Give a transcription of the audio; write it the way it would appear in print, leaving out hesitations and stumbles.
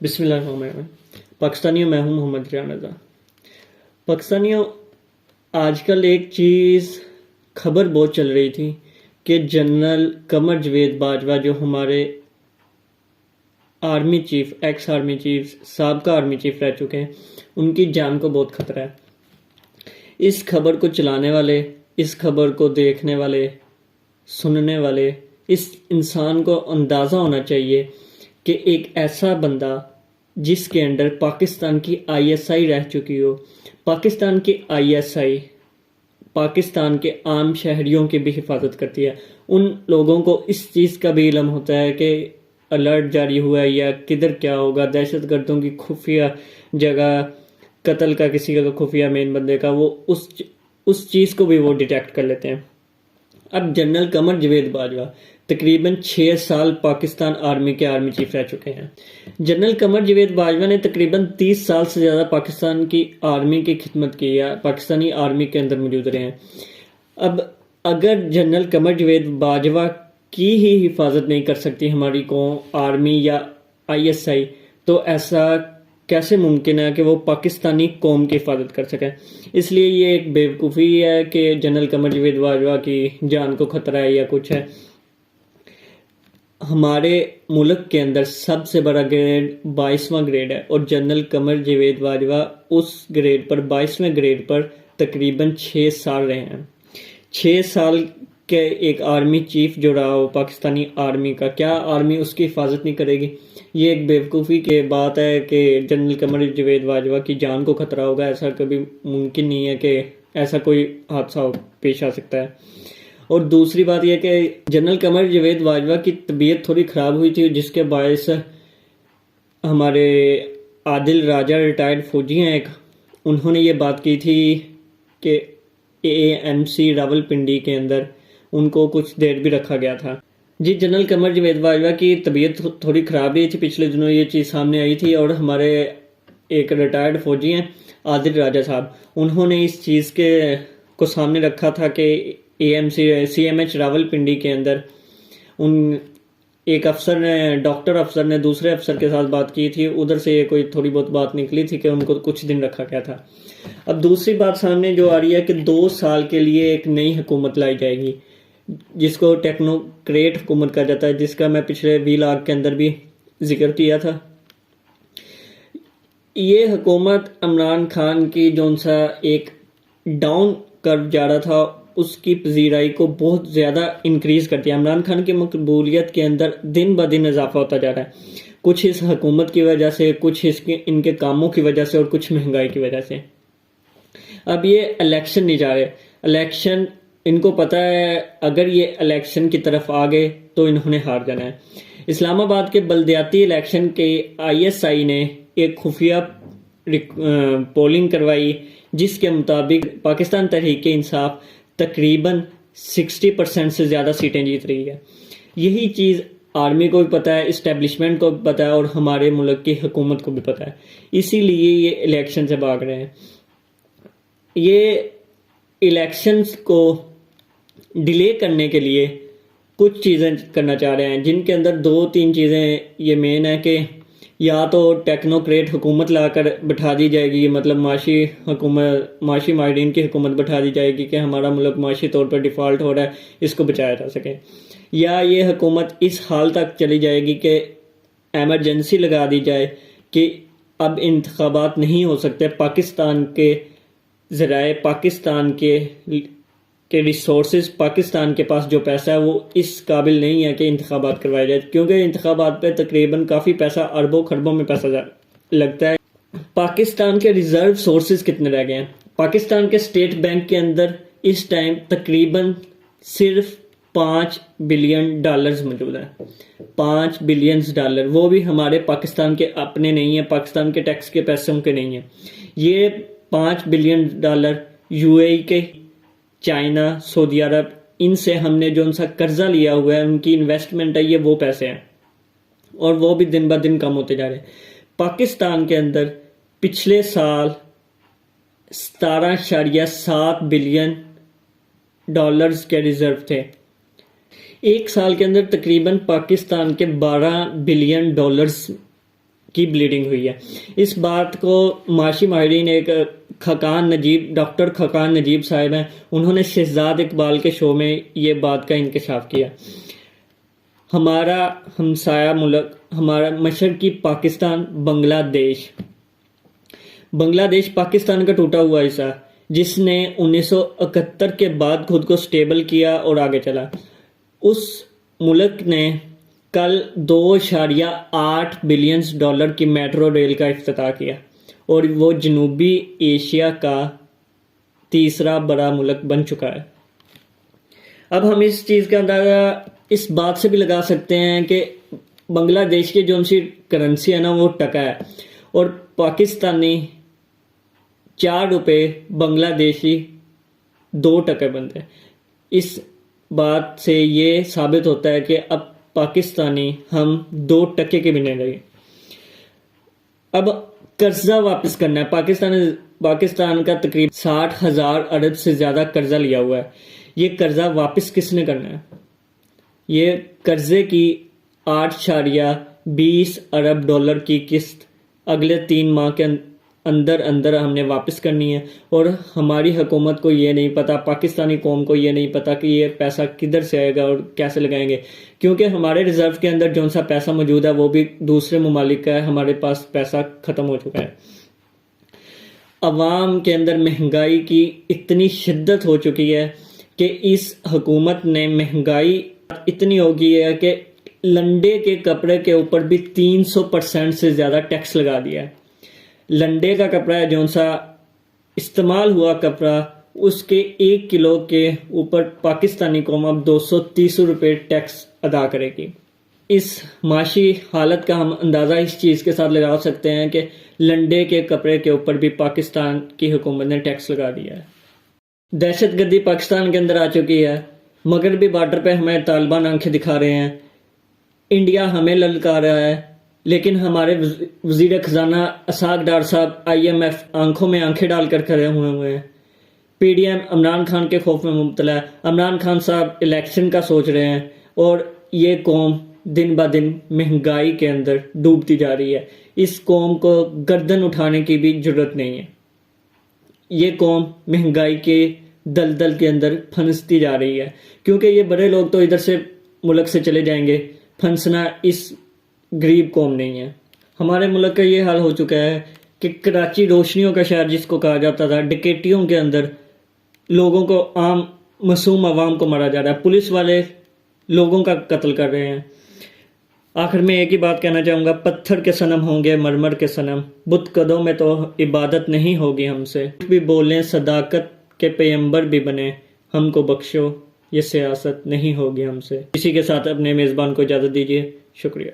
بسم اللہ الرحمن الرحیم۔ پاکستانیوں، میں ہوں محمد ریان رضا۔ پاکستانیوں، آج کل ایک خبر بہت چل رہی تھی کہ جنرل قمر جاوید باجوہ جو ہمارے army chief, x army chief, سابقہ آرمی چیف رہ چکے ہیں، ان کی جان کو بہت خطرہ ہے۔ اس خبر کو چلانے والے، اس خبر کو دیکھنے والے، سننے والے، اس انسان کو اندازہ ہونا چاہیے کہ ایک ایسا بندہ جس کے انڈر پاکستان کی آئی ایس آئی رہ چکی ہو، پاکستان کی آئی ایس آئی پاکستان کے عام شہریوں کی بھی حفاظت کرتی ہے، ان لوگوں کو اس چیز کا بھی علم ہوتا ہے کہ الرٹ جاری ہوا ہے یا کدھر کیا ہوگا، دہشت گردوں کی خفیہ جگہ، قتل کا کسی کا خفیہ مین بندے کا، وہ اس چیز کو بھی وہ ڈیٹیکٹ کر لیتے ہیں۔ اب جنرل قمر جاوید باجوہ تقریباً 6 سال پاکستان آرمی کے آرمی چیف رہ چکے ہیں۔ جنرل قمر جاوید باجوہ نے تقریباً 30 سال سے زیادہ پاکستان کی آرمی کی خدمت کی ہے، پاکستانی آرمی کے اندر موجود رہے ہیں۔ اب اگر جنرل قمر جاوید باجوہ کی ہی حفاظت نہیں کر سکتی ہماری قوم، آرمی یا آئی ایس آئی، تو ایسا کیسے ممکن ہے کہ وہ پاکستانی قوم کی حفاظت کر سکے؟ اس لیے یہ ایک بیوقوفی ہے کہ جنرل قمر جاوید باجوہ کی جان کو خطرہ ہے یا کچھ ہے۔ ہمارے ملک کے اندر سب سے بڑا گریڈ 22واں گریڈ ہے، اور جنرل قمر جاوید باجوہ اس گریڈ پر 22ویں گریڈ پر تقریباً 6 سال رہے ہیں۔ 6 سال کے ایک آرمی چیف جو رہا ہو پاکستانی آرمی کا، کیا آرمی اس کی حفاظت نہیں کرے گی؟ یہ ایک بیوقوفی کی بات ہے کہ جنرل قمر جاوید باجوہ کی جان کو خطرہ ہوگا۔ ایسا کبھی ممکن نہیں ہے کہ ایسا کوئی حادثہ پیش آ سکتا ہے۔ اور دوسری بات یہ کہ جنرل قمر جاوید باجوہ کی طبیعت تھوڑی خراب ہوئی تھی، جس کے باعث ہمارے عادل راجہ ریٹائرڈ فوجی ہیں ایک، انہوں نے یہ بات کی تھی کہ AMC راولپنڈی کے اندر ان کو کچھ دیر بھی رکھا گیا تھا۔ جی، جنرل قمر جاوید باجوہ کی طبیعت تھوڑی خراب رہی تھی، پچھلے دنوں یہ چیز سامنے آئی تھی، اور ہمارے ایک ریٹائرڈ فوجی ہیں عادل راجہ صاحب، انہوں نے اس چیز کو سامنے رکھا تھا کہ CMH راولپنڈی کے اندر ایک افسر نے، ڈاکٹر افسر نے دوسرے افسر کے ساتھ بات کی تھی، ادھر سے یہ کوئی تھوڑی بہت بات نکلی تھی کہ ان کو کچھ دن رکھا گیا تھا۔ اب دوسری بات سامنے جو آ رہی ہے کہ 2 سال کے لیے ایک نئی حکومت لائی جائے گی، جس کو ٹیکنوکریٹ حکومت کہا جاتا ہے، جس کا میں پچھلے ویلاگ کے اندر بھی ذکر کیا تھا۔ یہ حکومت عمران خان کی جون سا ایک ڈاؤن کرو جا رہا تھا، اس کی پذیرائی کو بہت زیادہ انکریز کرتی ہے۔ عمران خان کی مقبولیت کے اندر دن بہ دن اضافہ ہوتا جا رہا ہے، کچھ اس حکومت کی وجہ سے، کچھ ان کے کاموں کی وجہ سے، اور کچھ مہنگائی کی وجہ سے۔ اب یہ الیکشن نہیں جا رہے، الیکشن ان کو پتہ ہے اگر یہ الیکشن کی طرف آ گئے تو انہوں نے ہار جانا ہے۔ اسلام آباد کے بلدیاتی الیکشن کے ISI نے ایک خفیہ پولنگ کروائی، جس کے مطابق پاکستان تحریک انصاف تقریباً 60% سے زیادہ سیٹیں جیت رہی ہے۔ یہی چیز آرمی کو بھی پتہ ہے، اسٹیبلشمنٹ کو بھی پتہ ہے، اور ہمارے ملک کی حکومت کو بھی پتہ ہے، اسی لیے یہ الیکشن سے بھاگ رہے ہیں۔ یہ الیکشنز کو ڈیلے کرنے کے لیے کچھ چیزیں کرنا چاہ رہے ہیں، جن کے اندر 2-3 چیزیں یہ مین ہے کہ یا تو ٹیکنوکریٹ حکومت لا کر بٹھا دی جائے گی، مطلب معاشی ماہرین کی حکومت بٹھا دی جائے گی کہ ہمارا ملک معاشی طور پر ڈیفالٹ ہو رہا ہے، اس کو بچایا جا سکے، یا یہ حکومت اس حال تک چلی جائے گی کہ ایمرجنسی لگا دی جائے کہ اب انتخابات نہیں ہو سکتے، پاکستان کے ذرائع، پاکستان کے ریسورسز، پاکستان کے پاس جو پیسہ ہے وہ اس قابل نہیں ہے کہ انتخابات کروائے جائے، کیونکہ انتخابات پہ تقریباً کافی پیسہ، اربوں خربوں میں پیسہ لگتا ہے۔ پاکستان کے ریزرو سورسز کتنے رہ گئے ہیں؟ پاکستان کے اسٹیٹ بینک کے اندر اس ٹائم تقریباً صرف $5 بلین موجود ہیں۔ $5 بلین، وہ بھی ہمارے پاکستان کے اپنے نہیں ہیں، پاکستان کے ٹیکس کے پیسوں کے نہیں ہیں۔ یہ $5 بلین UAE کے، چائنا، سعودی عرب، ان سے ہم نے جو ان سے قرضہ لیا ہوا ہے، ان کی انویسٹمنٹ ہے، یہ وہ پیسے ہیں، اور وہ بھی دن بہ دن کم ہوتے جا رہے ہیں۔ پاکستان کے اندر پچھلے سال $17.7 بلین کے ریزرو تھے، ایک سال کے اندر تقریباً پاکستان کے $12 بلین کی بلیڈنگ ہوئی ہے۔ اس بات کو معاشی ماہرین ایک ڈاکٹر خقان نجیب صاحب ہیں، انہوں نے شہزاد اقبال کے شو میں یہ بات کا انکشاف کیا۔ ہمارا ہمسایہ ملک، ہمارا مشرقی پاکستان، بنگلہ دیش پاکستان کا ٹوٹا ہوا حصہ، جس نے 1971 کے بعد خود کو سٹیبل کیا اور آگے چلا۔ اس ملک نے کل $2.8 بلین کی میٹرو ریل کا افتتاح کیا اور وہ جنوبی ایشیا کا تیسرا بڑا ملک بن چکا ہے۔ اب ہم اس چیز کا اندازہ اس بات سے بھی لگا سکتے ہیں کہ بنگلہ دیش کی جو سی کرنسی ہے نا وہ ٹکا ہے، اور پاکستانی 4 روپے بنگلہ دیشی 2 ٹکے بنتے ہیں۔ اس بات سے یہ ثابت ہوتا ہے کہ اب پاکستانی ہم 2 ٹکے کے بھی نہیں رہے۔ اب قرضہ واپس کرنا ہے۔ پاکستان کا تقریباً 60,000 ارب سے زیادہ قرضہ لیا ہوا ہے۔ یہ قرضہ واپس کس نے کرنا ہے؟ یہ قرضے کی $8.20 ارب کی قسط اگلے 3 ماہ کے اندر ہم نے واپس کرنی ہے، اور ہماری حکومت کو یہ نہیں پتا، پاکستانی قوم کو یہ نہیں پتا کہ یہ پیسہ کدھر سے آئے گا اور کیسے لگائیں گے، کیونکہ ہمارے ریزرو کے اندر جو سا پیسہ موجود ہے وہ بھی دوسرے ممالک کا ہے، ہمارے پاس پیسہ ختم ہو چکا ہے۔ عوام کے اندر مہنگائی کی اتنی شدت ہو چکی ہے کہ اس حکومت نے مہنگائی اتنی ہو گئی ہے کہ لنڈے کے کپڑے کے اوپر بھی 300% سے زیادہ ٹیکس لگا دیا ہے۔ لنڈے کا کپڑا ہے، جو سا استعمال ہوا کپڑا، اس کے 1 کلو کے اوپر پاکستانی قوم اب 230 روپے ٹیکس ادا کرے گی۔ اس معاشی حالت کا ہم اندازہ اس چیز کے ساتھ لگا سکتے ہیں کہ لنڈے کے کپڑے کے اوپر بھی پاکستان کی حکومت نے ٹیکس لگا دیا ہے۔ دہشت گردی پاکستان کے اندر آ چکی ہے، مغربی بارڈر پہ ہمیں طالبان آنکھیں دکھا رہے ہیں، انڈیا ہمیں للکار رہا ہے، لیکن ہمارے وزیر خزانہ اسحاق ڈار صاحب IMF آنکھوں میں آنکھیں ڈال کر کھڑے ہوئے ہیں۔ PDM عمران خان کے خوف میں مبتلا ہے۔ عمران خان صاحب الیکشن کا سوچ رہے ہیں، اور یہ قوم دن بہ دن مہنگائی کے اندر ڈوبتی جا رہی ہے۔ اس قوم کو گردن اٹھانے کی بھی ضرورت نہیں ہے۔ یہ قوم مہنگائی کے دلدل کے اندر پھنستی جا رہی ہے، کیونکہ یہ بڑے لوگ تو ادھر سے ملک سے چلے جائیں گے، پھنسنا اس غریب قوم نہیں ہے۔ ہمارے ملک کا یہ حال ہو چکا ہے کہ کراچی روشنیوں کا شہر جس کو کہا جاتا تھا، ڈکیتیوں کے اندر لوگوں کو، عام معصوم عوام کو مارا جا رہا ہے، پولیس والے لوگوں کا قتل کر رہے ہیں۔ آخر میں ایک ہی بات کہنا چاہوں گا، پتھر کے صنم ہوں گے مرمر کے صنم، بت قدوں میں تو عبادت نہیں ہوگی ہم سے، بھی بولیں صداقت کے پیغمبر بھی بنے، ہم کو بخشو یہ سیاست نہیں ہوگی ہم سے۔ اسی کے ساتھ اپنے میزبان کو اجازت دیجیے، شکریہ۔